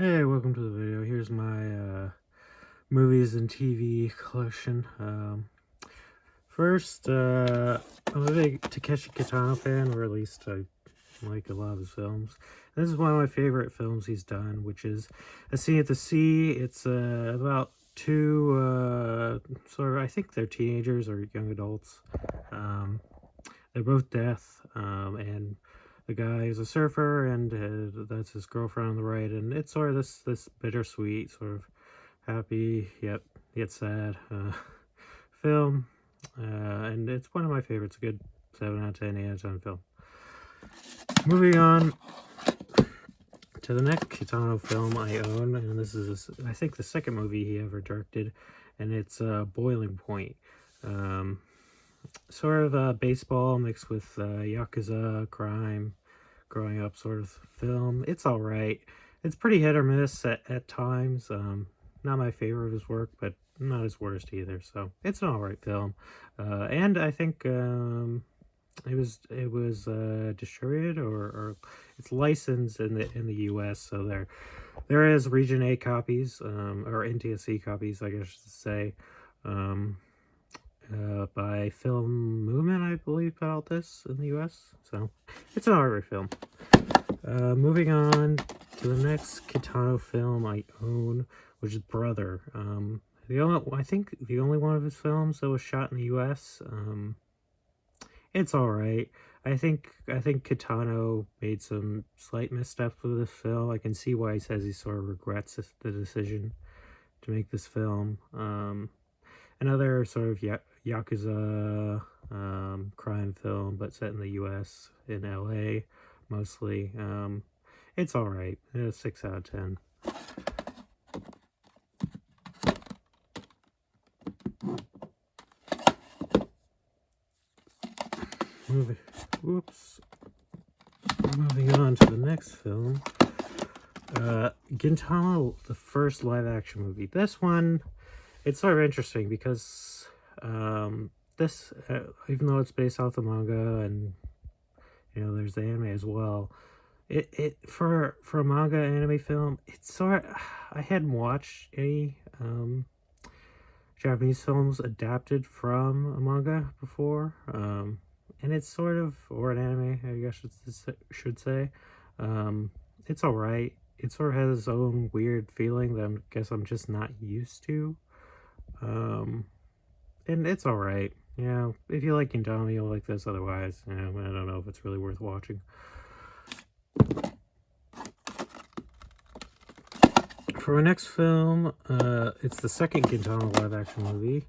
Hey, welcome to the video. Here's my movies and TV collection. First, I'm a big Takeshi Kitano fan, or at least I like a lot of his films. This is one of my favorite films he's done, which is A Sea at the Sea. It's about two, I think they're teenagers or young adults. They're both deaf, and the guy is a surfer, and that's his girlfriend on the right, and it's sort of this bittersweet, sort of happy yet sad film, and it's one of my favorites. A good 7 out of 10, 8 out of 10 film. Moving on to the next Kitano film I own, and this is I think the second movie he ever directed, and it's Boiling Point. Sort of baseball mixed with Yakuza, crime, growing up sort of film. It's alright. It's pretty hit or miss at times. Not my favorite of his work, but not his worst either. So it's an alright film. And I think it was distributed or it's licensed in the US, so there is Region A copies, or NTSC copies, I guess I should say. By Film Movement, I believe, put out this in the US. So it's an alright film. Moving on to the next Kitano film I own, which is Brother. I think the only one of his films that was shot in the US. It's alright. I think Kitano made some slight missteps with this film. I can see why he says he sort of regrets the decision to make this film. Another sort of Yakuza crime film, but set in the US, in LA mostly. It's alright. It's 6 out of 10. Moving on to the next film. Gintama, the first live action movie. This one, it's sort of interesting because this, even though it's based off the manga, and there's the anime as well, it for a manga anime film, it's sort of, I hadn't watched any Japanese films adapted from a manga before, and it's sort of, or an anime, I guess should say. It's alright. It sort of has its own weird feeling that I guess I'm just not used to. And it's alright. If you like Gintama, you'll like this. Otherwise, I don't know if it's really worth watching. For our next film, it's the second Gintama live action movie.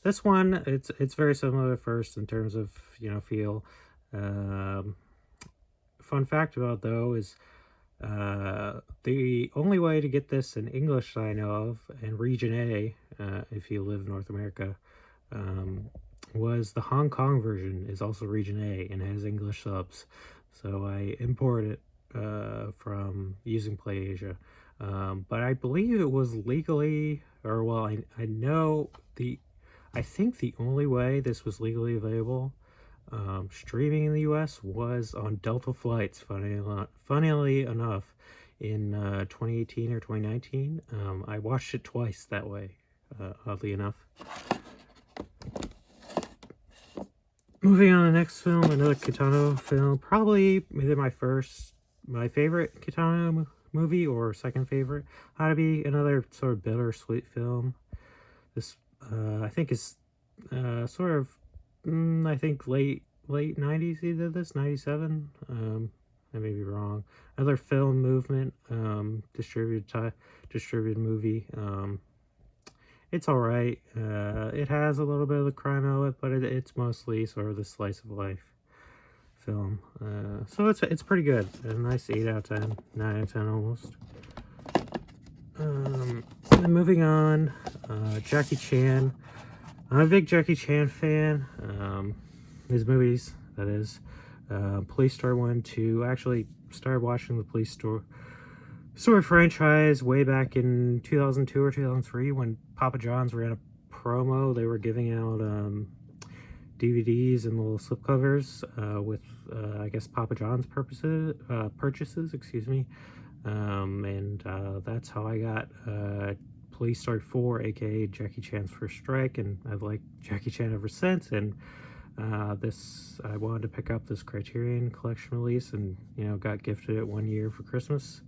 This one, it's very similar at first in terms of feel. Fun fact about it, though, is the only way to get this in English that I know of, and Region A, if you live in North America, was the Hong Kong version is also Region A and has English subs. So I imported it from using PlayAsia. But I believe it was legally, or well, I think the only way this was legally available streaming in the US was on Delta flights, funnily enough, in 2018 or 2019. I watched it twice that way, oddly enough. Moving on to the next film, another Kitano film, probably either my favorite Kitano movie or second favorite. Ought to be another sort of bittersweet film. This I think is sort of I think late 90s he did this, 97. I may be wrong. Another Film Movement distributed movie. It's alright. It has a little bit of the crime element, but it's mostly sort of the slice of life film. So it's pretty good. A nice 8 out of 10, 9 out of 10 almost. And then moving on, Jackie Chan. I'm a big Jackie Chan fan. His movies, that is. Police Story 1, 2. I actually started watching the Police Story franchise way back in 2002 or 2003 when Papa John's ran a promo. They were giving out DVDs and little slipcovers with, I guess, Papa John's purchases, excuse me. And that's how I got Police Story 4, aka Jackie Chan's First Strike, and I've liked Jackie Chan ever since. And I wanted to pick up this Criterion Collection release, and got gifted it 1 year for Christmas.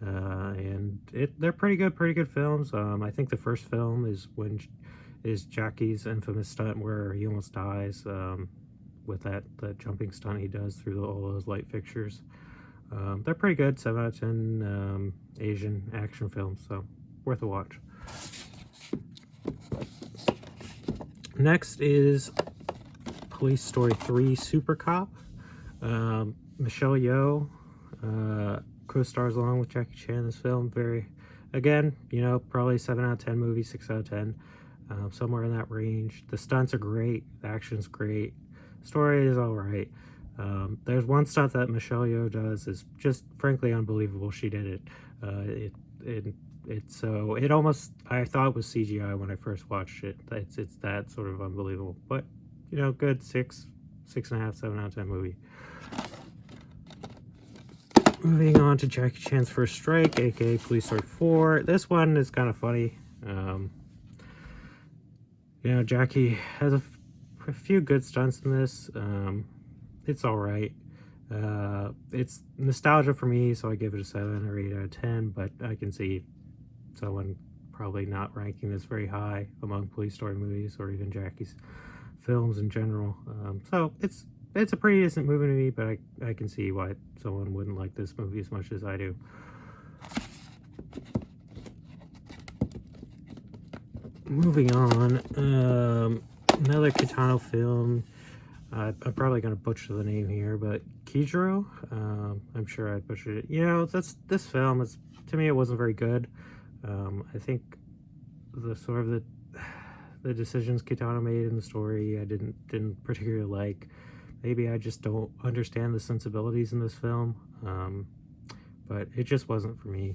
And they're pretty good films. I think the first film is Jackie's infamous stunt where he almost dies, with that jumping stunt he does through all those light fixtures. They're pretty good, 7 out of 10 Asian action films, so worth a watch. Next is Police Story 3 Super Cop. Michelle Yeoh co-stars along with Jackie Chan in this film. Probably 7 out of 10 movie, 6 out of 10, somewhere in that range. The stunts are great, the action's great, story is all right. There's one stunt that Michelle Yeoh does is just frankly unbelievable. She did it. It almost, I thought it was CGI when I first watched it. It's that sort of unbelievable, but good 6.5, 7 out of 10 movie. Moving on to Jackie Chan's First Strike, aka Police Story 4. This one is kind of funny. Jackie has a few good stunts in this. It's all right. It's nostalgia for me, so I give it a 7 or 8 out of 10, but I can see someone probably not ranking this very high among Police Story movies or even Jackie's films in general. So it's a pretty decent movie to me, but I can see why someone wouldn't like this movie as much as I do. Moving on, another Kitano film. I'm probably going to butcher the name here, but Kijiro. I'm sure I butchered it. This film is, to me, it wasn't very good. I think the decisions Kitano made in the story I didn't particularly like. Maybe I just don't understand the sensibilities in this film, but it just wasn't for me.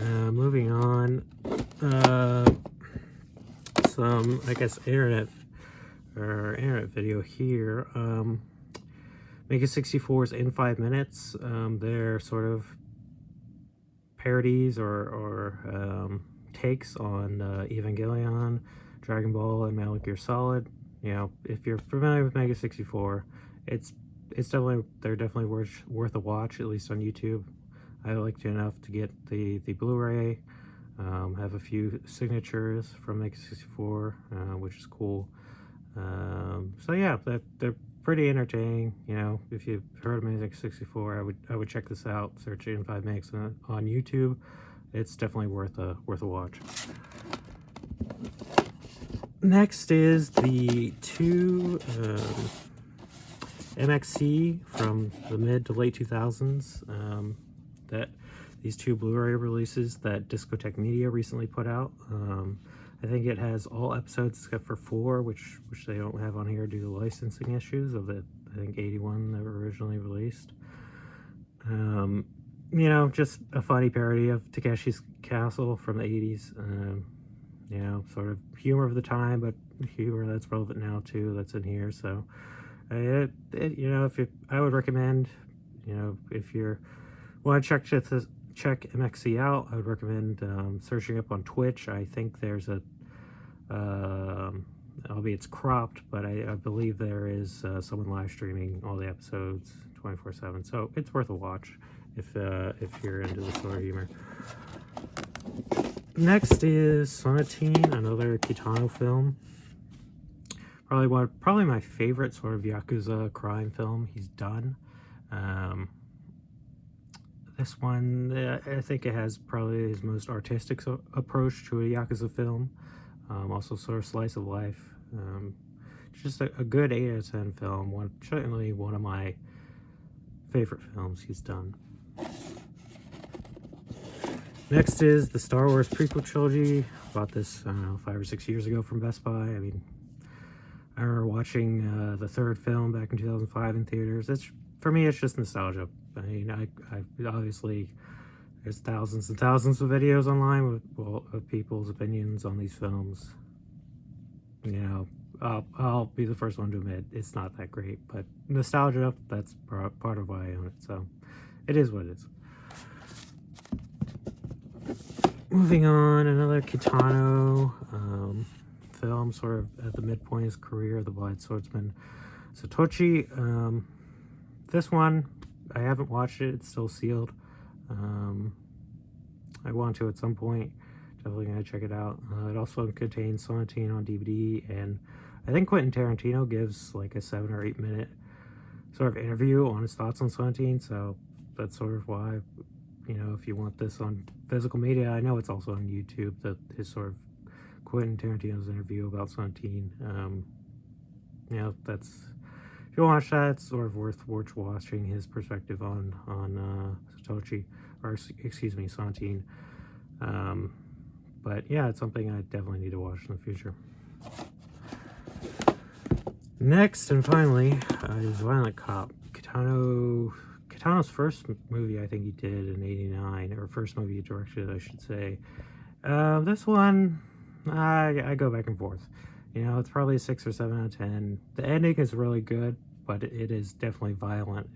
Moving on, some, I guess, internet video here. Mega 64's In 5 Minutes. They're sort of parodies or takes on Evangelion, Dragon Ball, and Metal Gear Solid. If you're familiar with Mega 64, they're definitely worth a watch, at least on YouTube. I liked it enough to get the Blu-ray. Have a few signatures from Mega 64, which is cool. So yeah, they're pretty entertaining. If you've heard of Mega 64, I would check this out. Search In 5 Minutes on YouTube. It's definitely worth a watch. Next is the two MXC from the mid to late 2000s. These two Blu-ray releases that Discotheque Media recently put out. I think it has all episodes except for 4, which they don't have on here due to licensing issues of the, I think, 81 that were originally released. Just a funny parody of Takeshi's Castle from the 80s. Sort of humor of the time, but humor that's relevant now too, that's in here. So I would recommend, if you want to check MXC out, I would recommend searching up on Twitch. I think there's albeit it's cropped, but I believe there is someone live streaming all the episodes 24/7. So it's worth a watch if you're into the sort of humor. Next is Sonatine, another Kitano film. Probably my favorite sort of Yakuza crime film he's done. This one, I think it has probably his most artistic approach to a Yakuza film. Also sort of slice of life. Just a good 8 out of 10 film. Certainly one of my favorite films he's done. Next is the Star Wars prequel trilogy. Bought this, I don't know, 5 or 6 years ago from Best Buy. I remember watching the third film back in 2005 in theaters. For me, it's just nostalgia. I obviously, there's thousands and thousands of videos online of people's opinions on these films. I'll be the first one to admit it's not that great, but nostalgia, that's part of why I own it. So it is what it is. moving on, another Kitano film, sort of at the midpoint of his career, The Blind Swordsman Satoshi. This one, I haven't watched it. It's still sealed. I want to at some point. Definitely gonna check it out. It also contains Sonatine on DVD, and I think Quentin Tarantino gives like a 7 or 8 minute sort of interview on his thoughts on Sonatine. So that's sort of why, you know, if you want this on physical media, I know it's also on YouTube. That his sort of Quentin Tarantino's interview about Sonatine. You know, that's, if you watch that, it's sort of worth watching his perspective on Satoshi, or excuse me, Sonatine. But yeah, it's something I definitely need to watch in the future. Next and finally is Violent Cop. Kitano's first movie, I think he did in '89, or first movie he directed, I should say. This one, I go back and forth. You know, it's probably a 6 or 7 out of 10. The ending is really good, but it is definitely violent.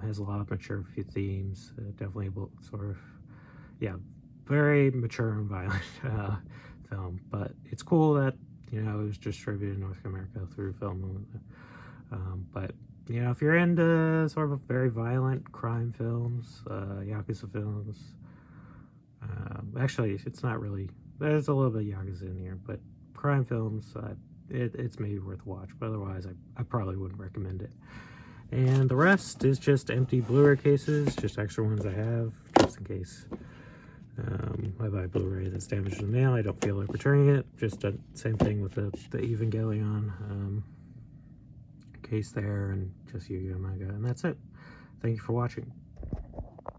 Has a lot of mature themes. Definitely sort of, yeah, very mature and violent film. But it's cool that, you know, it was distributed in North America through film. But, you know, if you're into sort of very violent crime films, Yakuza films, actually, it's not really, there's a little bit of Yakuza in here, but crime films, it's maybe worth a watch, but otherwise I probably wouldn't recommend it. And the rest is just empty Blu-ray cases, just extra ones I have, just in case I buy Blu-ray that's damaged in the mail. I don't feel like returning it. Just the same thing with the Evangelion case there, and just Yu-Gi-Oh! Manga. And that's it. Thank you for watching.